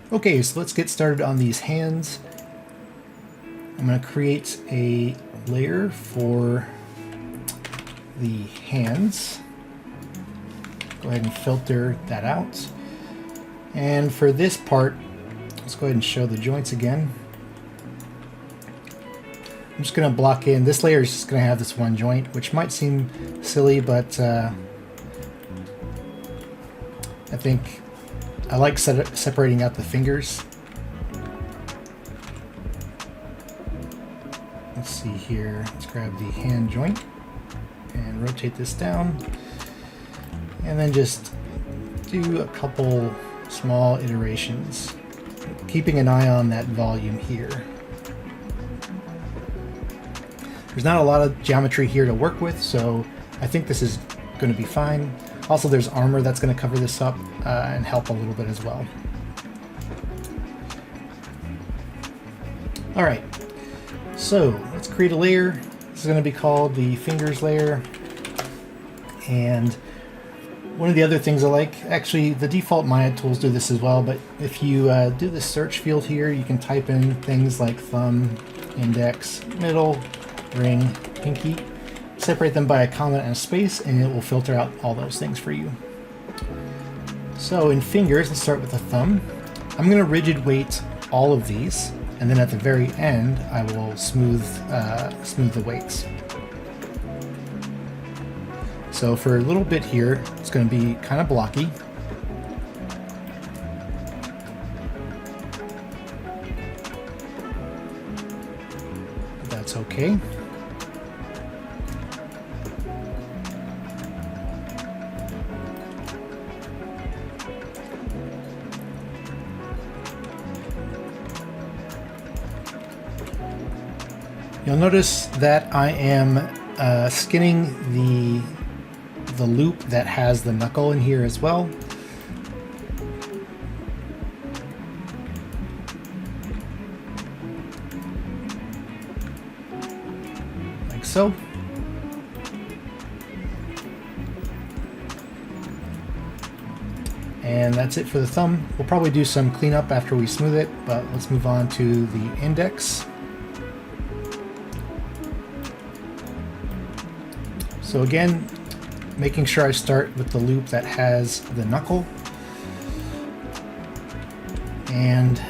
Okay, so let's get started on these hands. I'm going to create a layer for the hands. Go ahead and filter that out. And for this part, let's go ahead and show the joints again. I'm just going to block in. This layer is just going to have this one joint, which might seem silly, but I think I like separating out the fingers. Let's see here. Let's grab the hand joint and rotate this down. And then just do a couple small iterations, keeping an eye on that volume here. There's not a lot of geometry here to work with, so I think this is going to be fine. Also, there's armor that's going to cover this up and help a little bit as well. Alright, so let's create a layer. This is going to be called the fingers layer. And one of the other things I like, actually the default Maya tools do this as well, but if you do the search field here, you can type in things like thumb, index, middle, ring, pinky. Separate them by a comma and a space, and it will filter out all those things for you. So in fingers, let's start with the thumb. I'm going to rigid weight all of these, and then at the very end, I will smooth the weights. So for a little bit here, it's going to be kind of blocky. But that's okay. You'll notice that I am skinning the loop that has the knuckle in here as well. Like so. And that's it for the thumb. We'll probably do some cleanup after we smooth it, but let's move on to the index. So again, making sure I start with the loop that has the knuckle. And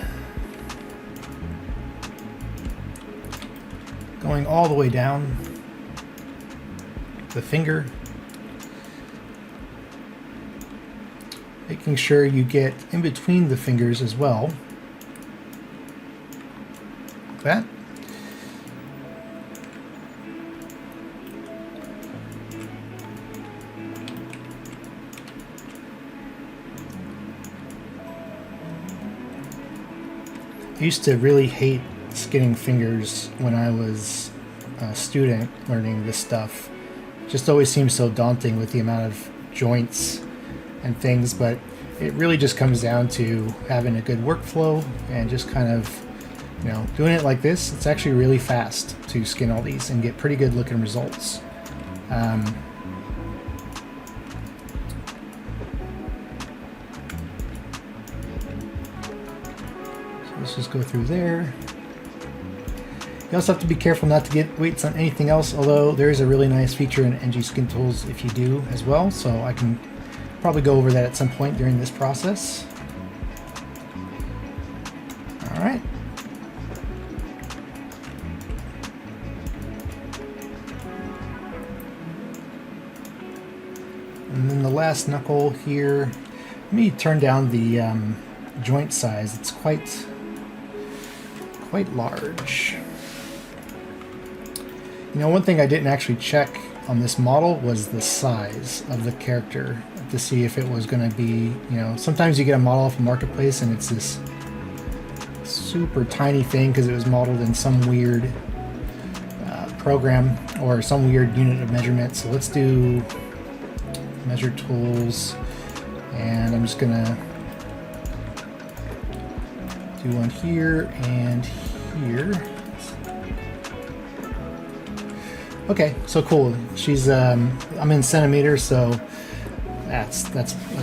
going all the way down the finger. Making sure you get in between the fingers as well. Like that. I used to really hate skinning fingers when I was a student learning this stuff. It just always seemed so daunting with the amount of joints and things, but it really just comes down to having a good workflow and just kind of, you know, doing it like this. It's actually really fast to skin all these and get pretty good looking results. Let's just go through there. You also have to be careful not to get weights on anything else, although there is a really nice feature in NG Skin Tools if you do as well, so I can probably go over that at some point during this process. Alright. And then the last knuckle here, let me turn down the joint size. It's quite large. You know, one thing I didn't actually check on this model was the size of the character to see if it was going to be, you know, sometimes you get a model off a marketplace and it's this super tiny thing because it was modeled in some weird program or some weird unit of measurement. So let's do measure tools, and I'm just gonna do one here and here. Okay, so cool. She's I'm in centimeters, so that's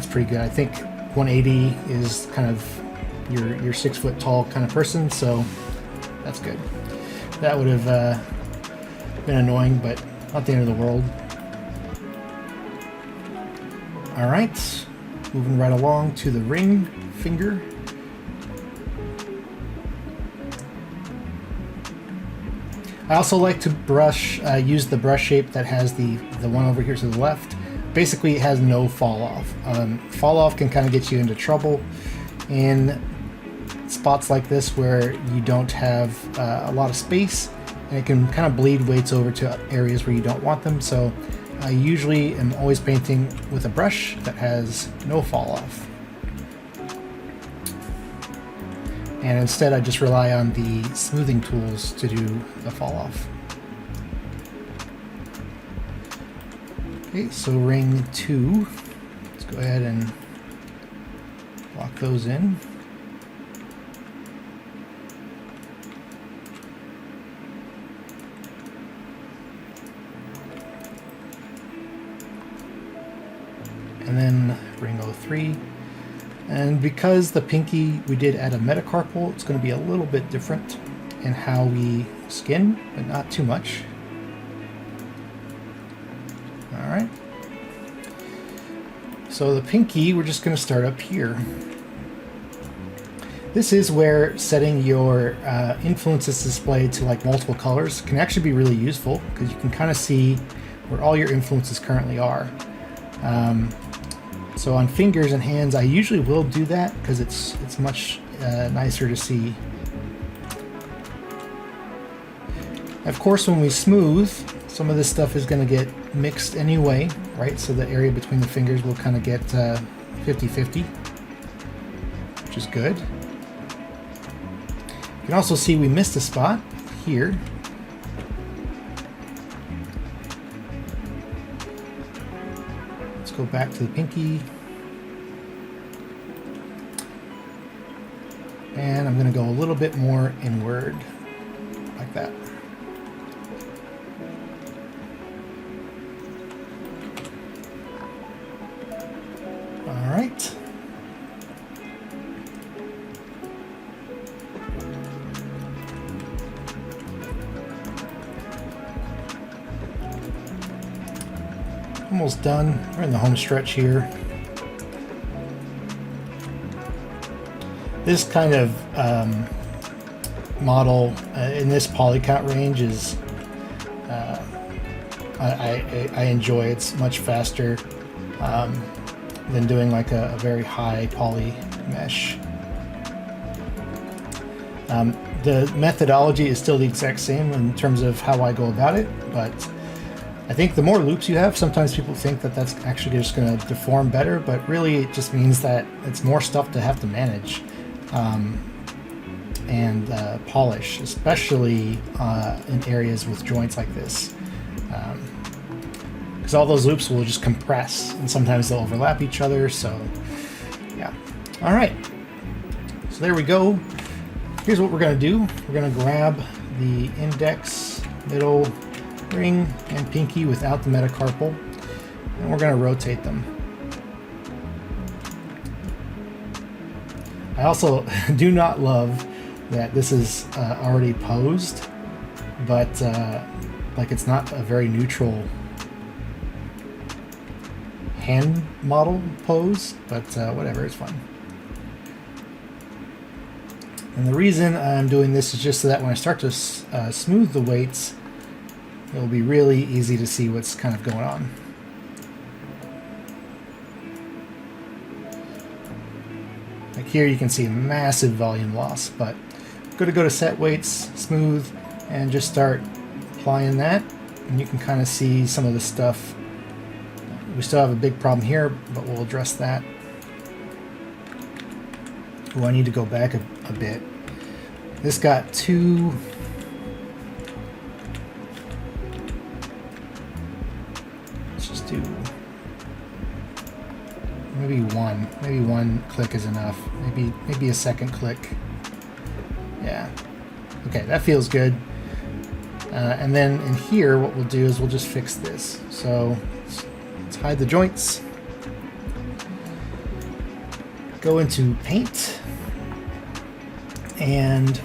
pretty good. I think 180 is kind of you're 6 foot tall kind of person, so that's good. That would have been annoying, but not the end of the world. All right, moving right along to the ring finger. I also like to use the brush shape that has the one over here to the left. Basically, it has no fall off. Fall off can kind of get you into trouble in spots like this where you don't have a lot of space, and it can kind of bleed weights over to areas where you don't want them. So I usually am always painting with a brush that has no fall off. And instead I just rely on the smoothing tools to do the fall off. Okay, so ring 2. Let's go ahead and lock those in. And then ring 03. And because the pinky, we did add a metacarpal, it's going to be a little bit different in how we skin, but not too much. All right. So the pinky, we're just going to start up here. This is where setting your influences display to like multiple colors can actually be really useful, because you can kind of see where all your influences currently are. So on fingers and hands, I usually will do that because it's much nicer to see. Of course, when we smooth, some of this stuff is going to get mixed anyway, right? So the area between the fingers will kind of get 50-50, which is good. You can also see we missed a spot here. Go back to the pinky, and I'm going to go a little bit more inward like that. All right. Almost done. We're in the home stretch here. This kind of model in this poly count range is I enjoy. It's much faster than doing like a very high poly mesh. The methodology is still the exact same in terms of how I go about it, but I think the more loops you have, sometimes people think that that's actually just going to deform better, but really it just means that it's more stuff to have to manage and polish, especially in areas with joints like this. Because all those loops will just compress, and sometimes they'll overlap each other, so yeah. All right, so there we go. Here's what we're going to do. We're going to grab the index, middle, ring, and pinky without the metacarpal, and we're going to rotate them. I also do not love that this is already posed, but like it's not a very neutral hand model pose, but whatever, it's fun. And the reason I'm doing this is just so that when I start to smooth the weights, it'll be really easy to see what's kind of going on. Like here you can see massive volume loss, but I'm going to go to set weights, smooth, and just start applying that. And you can kind of see some of the stuff. We still have a big problem here, but we'll address that. Oh, I need to go back a bit. This got too... Let's just do maybe one. Maybe one click is enough. Maybe a second click. Yeah. Okay, that feels good. And then in here, what we'll do is we'll just fix this. So let's hide the joints. Go into paint. And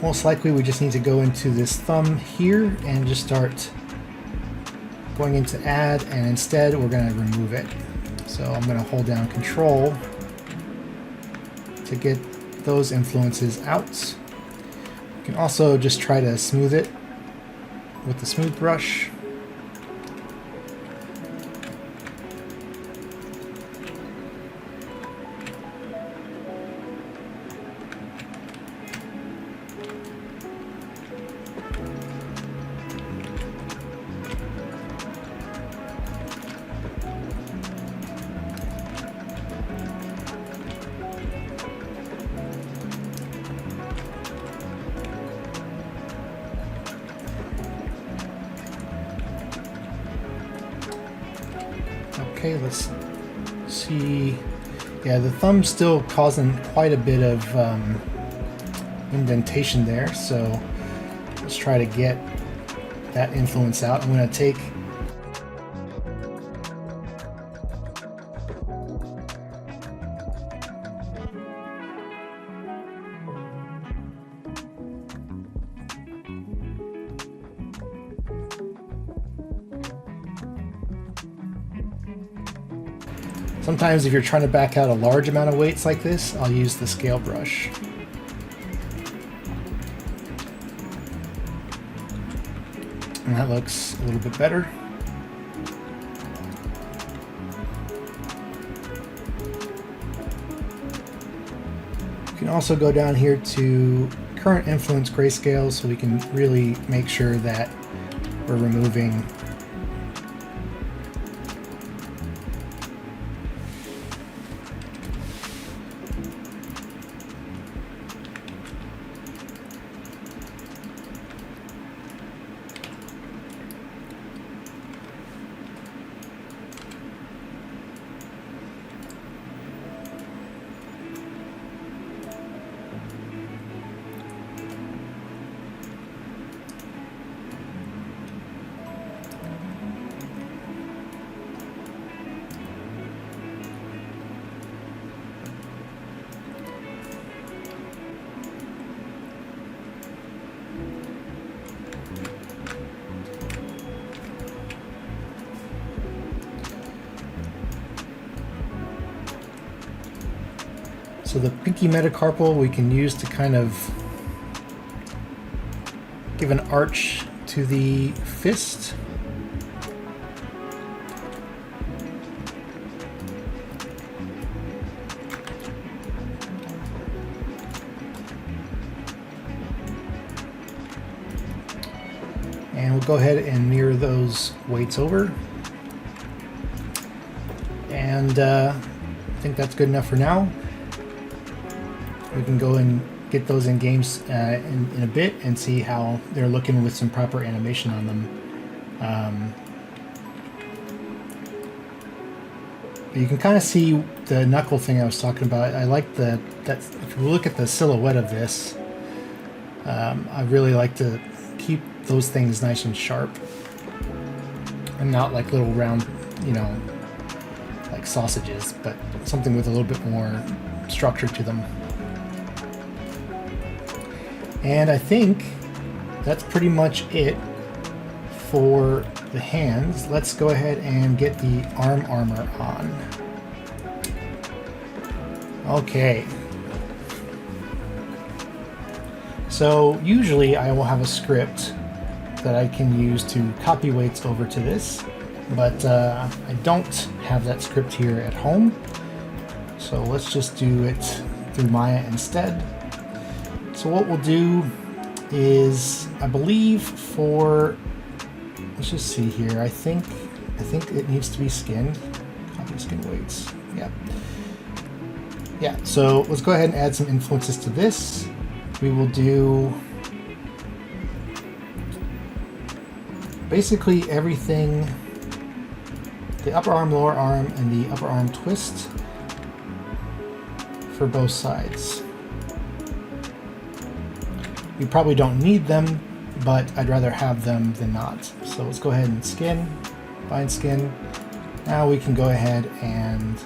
most likely we just need to go into this thumb here and just start going into add, and instead we're going to remove it. So I'm going to hold down Control to get those influences out. You can also just try to smooth it with the smooth brush. Okay, let's see. Yeah, the thumb's still causing quite a bit of indentation there, so let's try to get that influence out. I'm going to take sometimes if you're trying to back out a large amount of weights like this, I'll use the scale brush. And that looks a little bit better. You can also go down here to current influence grayscale so we can really make sure that we're removing So the pinky metacarpal we can use to kind of give an arch to the fist. And we'll go ahead and mirror those weights over. And I think that's good enough for now. We can go and get those in games in a bit and see how they're looking with some proper animation on them. But you can kind of see the knuckle thing I was talking about. I like that if you look at the silhouette of this, I really like to keep those things nice and sharp and not like little round, like sausages, but something with a little bit more structure to them. And I think that's pretty much it for the hands. Let's go ahead and get the arm armor on. Okay. So usually I will have a script that I can use to copy weights over to this, but I don't have that script here at home. So let's just do it through Maya instead. So what we'll do is, I believe for, let's just see here, I think it needs to be skin. Copy skin weights. Yeah, so let's go ahead and add some influences to this. We will do basically everything, the upper arm, lower arm, and the upper arm twist for both sides. You probably don't need them, but I'd rather have them than not. So let's go ahead and skin, bind skin. Now we can go ahead and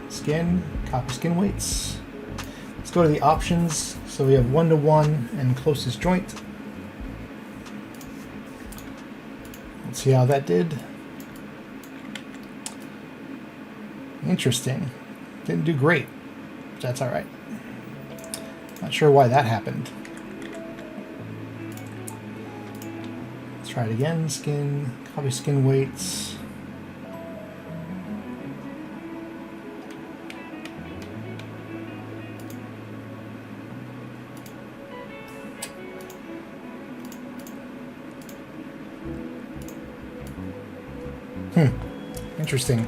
skin, copy skin weights. Let's go to the options. So we have 1-to-1 and closest joint. Let's see how that did. Interesting. Didn't do great. That's all right. Not sure why that happened. Let's try it again. Skin, copy skin weights. Interesting.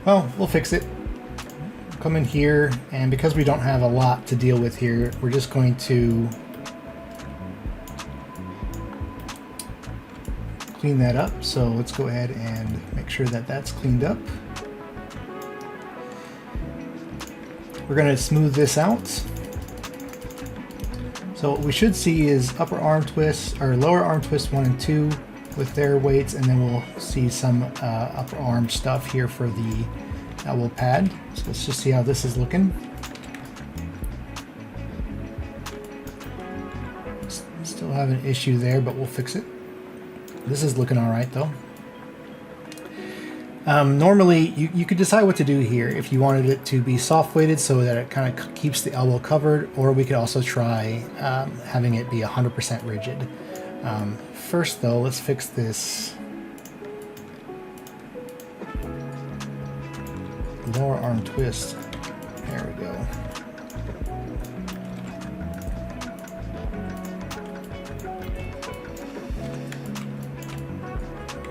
Well, we'll fix it. Come in here, and because we don't have a lot to deal with here, we're just going to clean that up. So let's go ahead and make sure that that's cleaned up. We're going to smooth this out. So what we should see is upper arm twist, or lower arm twist 1 and 2 with their weights, and then we'll see some upper arm stuff here for the elbow pad. So let's just see how this is looking. Still have an issue there, but we'll fix it. This is looking all right though. Normally you could decide what to do here, if you wanted it to be soft weighted so that it kind of keeps the elbow covered, or we could also try having it be 100% rigid. First though, let's fix this lower arm twist. There we go.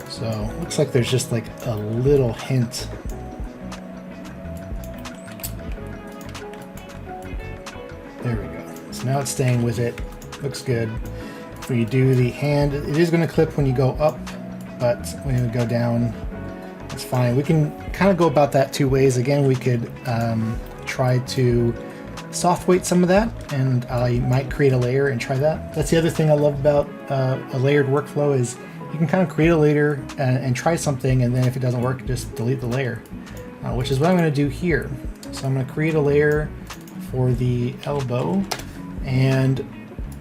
So looks like there's just like a little hint. There we go. So now it's staying with it. Looks good. When you do the hand, it is going to clip when you go up, but when you go down, it's fine. We can kind of go about that two ways. Again, we could try to soft weight some of that, and I might create a layer and try that. That's the other thing I love about a layered workflow is you can kind of create a layer and try something, and then if it doesn't work, just delete the layer, which is what I'm going to do here. So I'm going to create a layer for the elbow and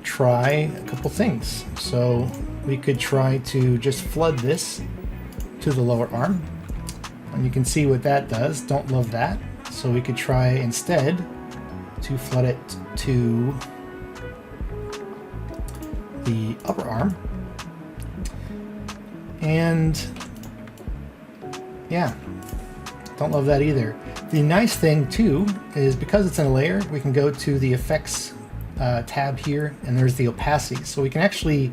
try a couple things. So we could try to just flood this to the lower arm, and you can see what that does. Don't love that. So we could try instead to flood it to the upper arm, and yeah, don't love that either. The nice thing too is because it's in a layer, we can go to the effects tab here, and there's the opacity, so we can actually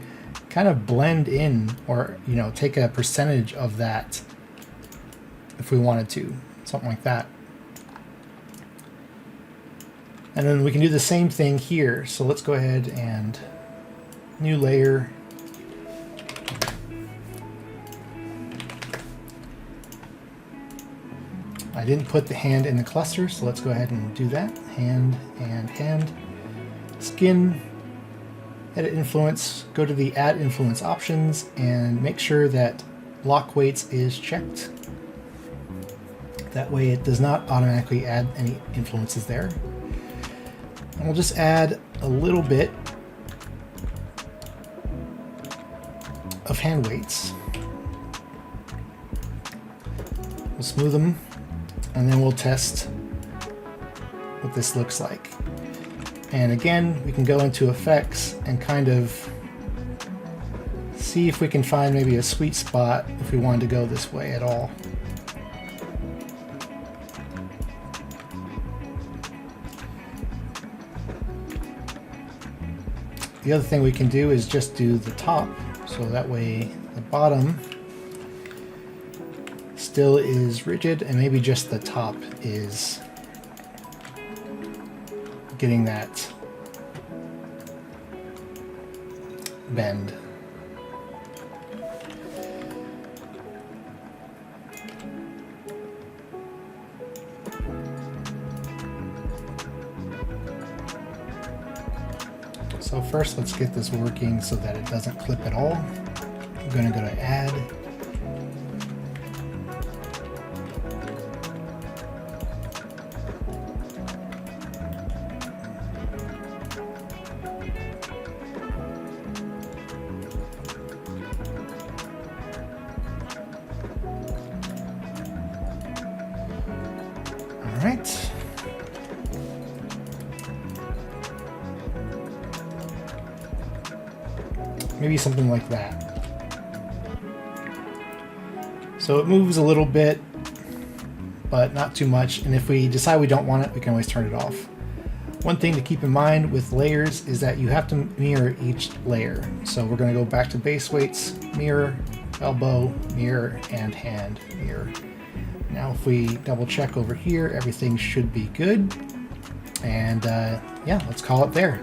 kind of blend in, or take a percentage of that if we wanted to, something like that. And then we can do the same thing here. So let's go ahead and new layer. I didn't put the hand in the cluster, so let's go ahead and do that. Hand and hand. Skin, edit influence, go to the add influence options and make sure that lock weights is checked. That way it does not automatically add any influences there. And we'll just add a little bit of hand weights. We'll smooth them, and then we'll test what this looks like. And again, we can go into effects and kind of see if we can find maybe a sweet spot if we wanted to go this way at all. The other thing we can do is just do the top, so that way the bottom still is rigid, and maybe just the top is getting that bend. So first, let's get this working so that it doesn't clip at all. I'm going to go to add. right. Maybe something like that. So it moves a little bit, but not too much. And if we decide we don't want it, we can always turn it off. One thing to keep in mind with layers is that you have to mirror each layer. So we're going to go back to base weights, mirror, elbow, mirror, and hand, mirror. Now if we double check over here, everything should be good. And yeah, let's call it there.